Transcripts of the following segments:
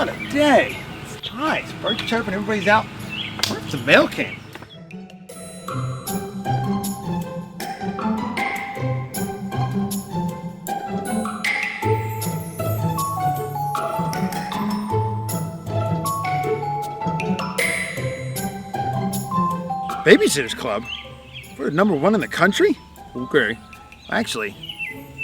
What a day. It's nice. Birds chirping, everybody's out. Where's the mail came? Babysitters Club? We're number 1 in the country? Okay. Actually,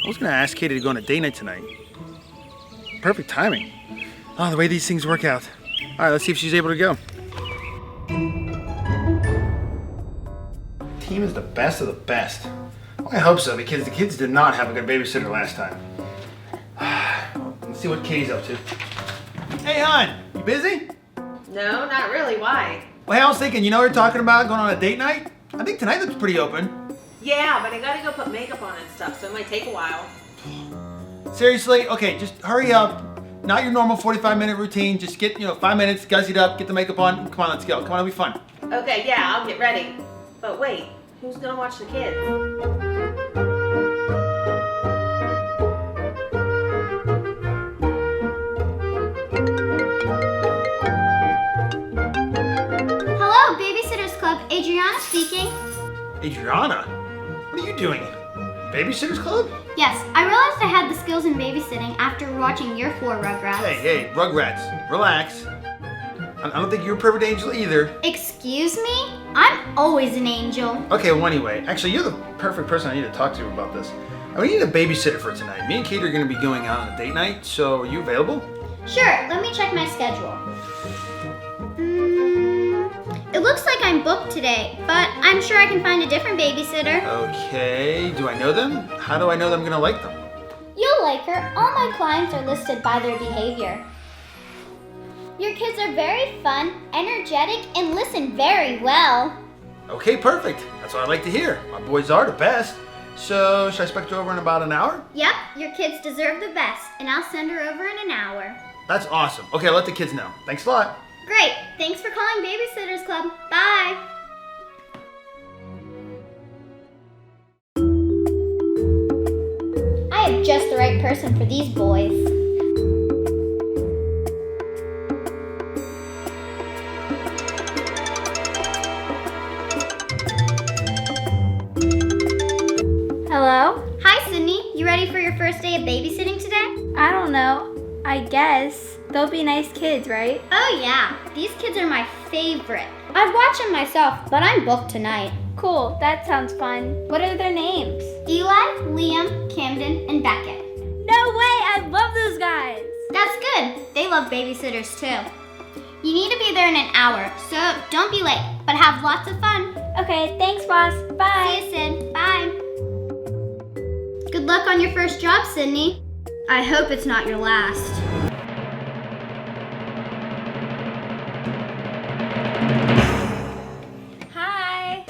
I was gonna ask Katie to go on a date night tonight. Perfect timing. Oh, the way these things work out. All right, let's see if she's able to go. Team is the best of the best. Well, I hope so, because the kids did not have a good babysitter last time. Let's see what Katie's up to. Hey, hon, you busy? No, not really. Why? Well, hey, I was thinking, you know, we're talking about going on a date night? I think tonight looks pretty open. Yeah, but I gotta go put makeup on and stuff, so it might take a while. Seriously? Okay, just hurry up. Not your normal 45-minute routine. Just get, 5 minutes, guzzy it up, get the makeup on. Come on, let's go. Come on, it'll be fun. Okay, yeah, I'll get ready. But wait, who's gonna watch the kids? Hello, Babysitters Club. Adriana speaking. Adriana? What are you doing? Babysitters Club? Yes, I realized I had the skills in babysitting after watching your 4 Rugrats. Hey, Rugrats, relax. I don't think you're a perfect angel either. Excuse me? I'm always an angel. Okay, well anyway, actually you're the perfect person I need to talk to about this. We need a babysitter for tonight. Me and Kate are going to be going out on a date night, so are you available? Sure, let me check my schedule. It looks like I'm booked today, but I'm sure I can find a different babysitter. Okay, do I know them? How do I know that I'm going to like them? You'll like her. All my clients are listed by their behavior. Your kids are very fun, energetic, and listen very well. Okay, perfect. That's what I like to hear. My boys are the best. So, should I expect you over in about an hour? Yep, your kids deserve the best, and I'll send her over in an hour. That's awesome. Okay, I'll let the kids know. Thanks a lot. Great. Thanks for calling Babysitters Club. Bye. I have just the right person for these boys. Hello? Hi, Sydney. You ready for your first day of babysitting today? I don't know. I guess. They'll be nice kids, right? Oh, yeah. These kids are my favorite. I'd watch them myself, but I'm booked tonight. Cool, that sounds fun. What are their names? Eli, Liam, Camden, and Beckett. No way! I love those guys! That's good. They love babysitters, too. You need to be there in an hour, so don't be late, but have lots of fun. Okay, thanks, boss. Bye. See you, Sid. Bye. Good luck on your first job, Sydney. I hope it's not your last. Hi.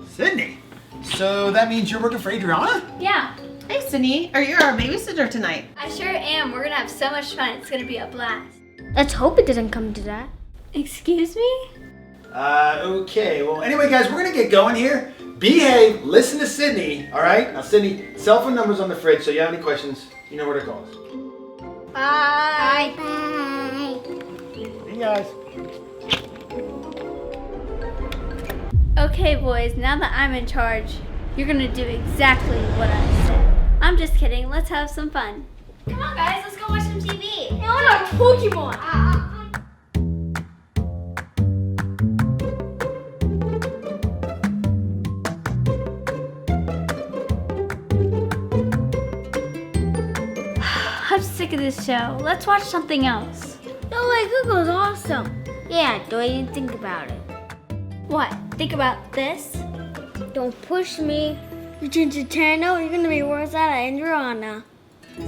Sydney? So that means you're working for Adriana? Yeah, Hey, Sydney, are you our babysitter tonight? I sure am. We're gonna have so much fun. It's gonna be a blast. Let's hope it doesn't come to that. Excuse me? Okay. Well, anyway, guys, we're going to get going here. Behave. Listen to Sydney. All right? Now, Sydney, cell phone number's on the fridge, so you have any questions, you know where to call us. Bye. Hey, guys. Okay, boys, now that I'm in charge, you're gonna do exactly what I said. I'm just kidding. Let's have some fun. Come on, guys. Let's go watch some TV. I want a Pokemon! I'm sick of this show. Let's watch something else. No way, Google's awesome. Yeah, don't even think about it. What? Think about this? Don't push me. You change the channel, you're gonna be worse at Adriana.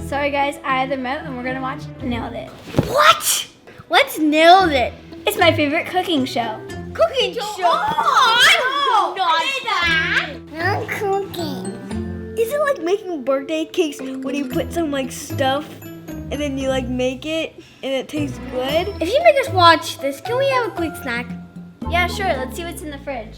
Sorry guys, I have the remote and we're gonna watch Nailed It. What? What's Nailed It? It's my favorite cooking show. Cooking show? Oh, I'm cooking. Is it like making birthday cakes when you put some like stuff and then you like make it and it tastes good? If you make us watch this, can we have a quick snack? Yeah, sure. Let's see what's in the fridge.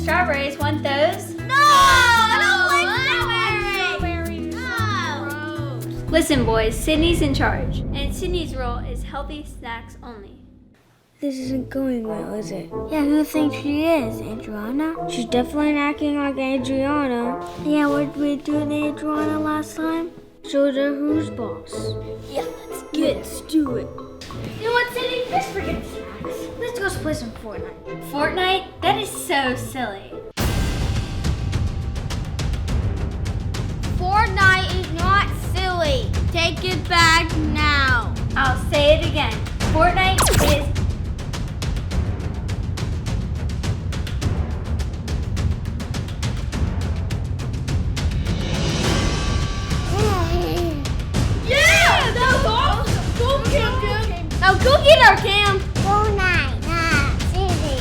strawberries. Want those? No! I don't like strawberries! No. Listen, boys, Sydney's in charge, and Sydney's role is healthy snacks only. This isn't going well, is it? Yeah, who thinks she is? Adriana? She's definitely acting like Adriana. Yeah, what did we do to Adriana last time? Showed her who's boss. Yeah, let's do it. You know what, Sydney? Let's forget snacks. Let's go play some Fortnite. Fortnite? That is so silly. Fortnite is not silly. Take it back now. I'll say it again. Fortnite is... Yeah! That was awesome! Go, Camden! Now go get our Cam! Fortnite, silly.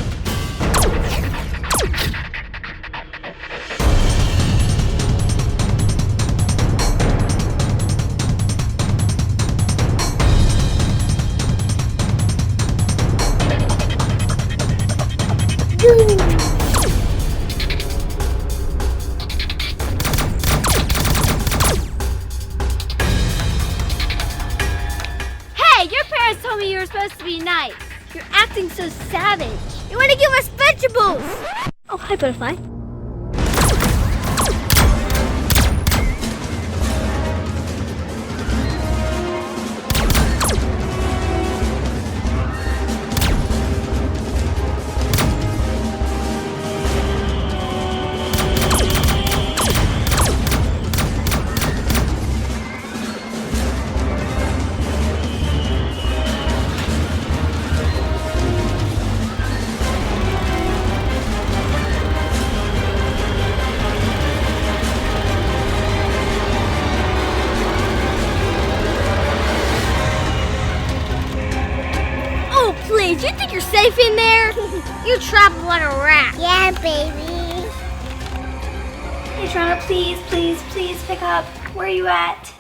Hey, your parents told me you were supposed to be nice. You're acting so savage. You want to give us vegetables! Oh, hi, butterfly. Please, you think you're safe in there? You're trapped like a rat. Yeah, baby. Adriana, please pick up. Where are you at?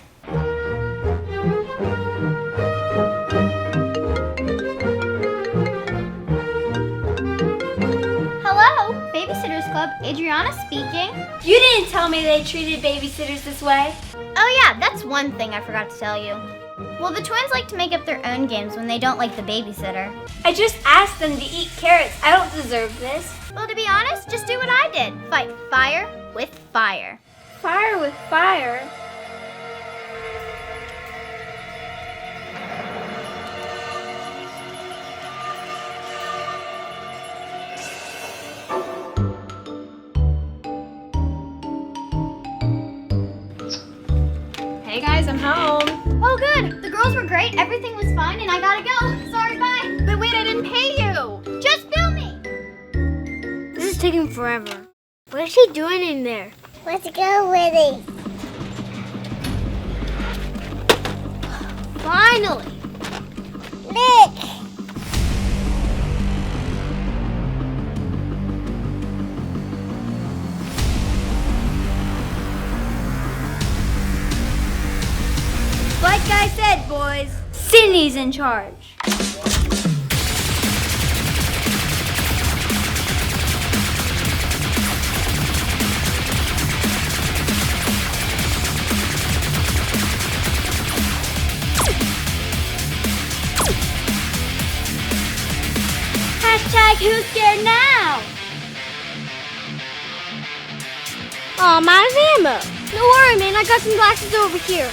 Hello, Babysitters Club. Adriana speaking. You didn't tell me they treated babysitters this way. Oh yeah, that's one thing I forgot to tell you. Well, the twins like to make up their own games when they don't like the babysitter. I just asked them to eat carrots. I don't deserve this. Well, to be honest, just do what I did. Fight fire with fire. Fire with fire? Hey guys, I'm home. Oh, good. The girls were great. Everything was fine, and I gotta go. Sorry, bye. But wait, I didn't pay you. Just bill me. This is taking forever. What is she doing in there? Let's go with it. Finally! Nick. Like I said, boys, Sydney's in charge. Hashtag who's scared now? Aw, I'm out of ammo. Don't worry, man. I got some glasses over here.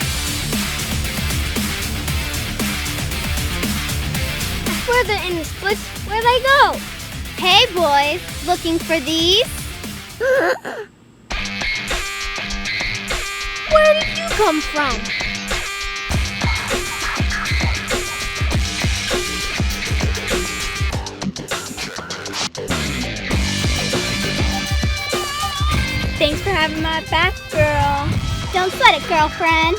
I swear they're in the splits. Where'd they go? Hey, boys. Looking for these? Where did you come from? Thanks for having my back, girl. Don't sweat it, girlfriend.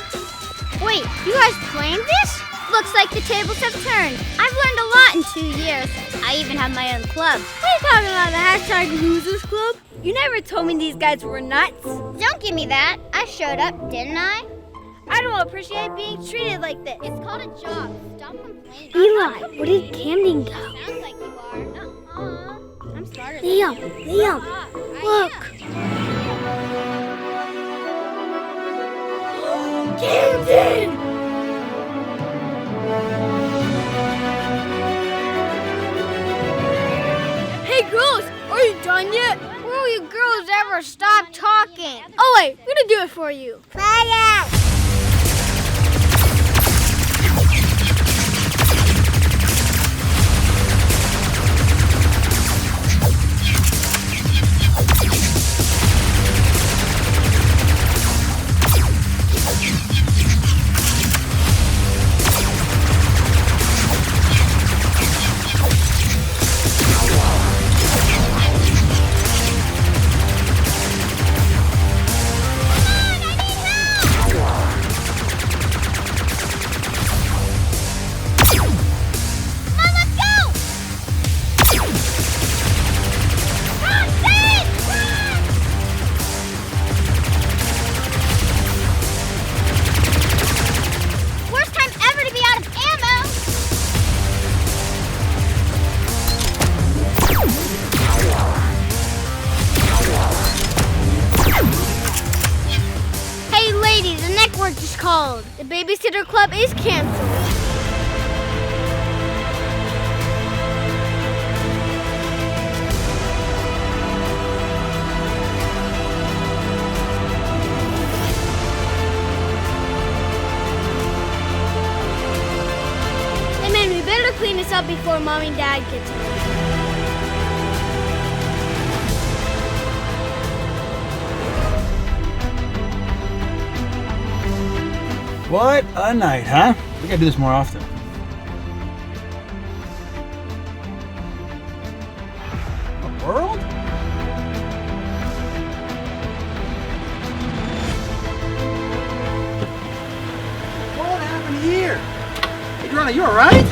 Wait, you guys playing this? Looks like the tables have turned. I've learned a lot in 2 years. I even have my own club. What are you talking about, the hashtag Losers Club? You never told me these guys were nuts. Don't give me that. I showed up, didn't I? I don't appreciate being treated like this. It's called a job. Stop complaining. Eli, where did Camden go? Sounds like you are. Liam, look. Camden! Hey girls, are you done yet? Will you girls ever stop talking? Oh wait, we're gonna do it for you. Play it! Just called. The Babysitter Club is canceled. Hey man, we better clean this up before Mom and Dad get to it. What a night, huh? We gotta do this more often. The world? What happened here? Adriana, you alright?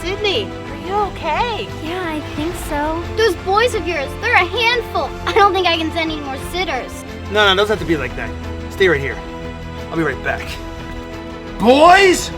Sydney, are you okay? Yeah, I think so. Those boys of yours, they're a handful. I don't think I can send any more sitters. No, it doesn't have to be like that. Stay right here. I'll be right back. Boys!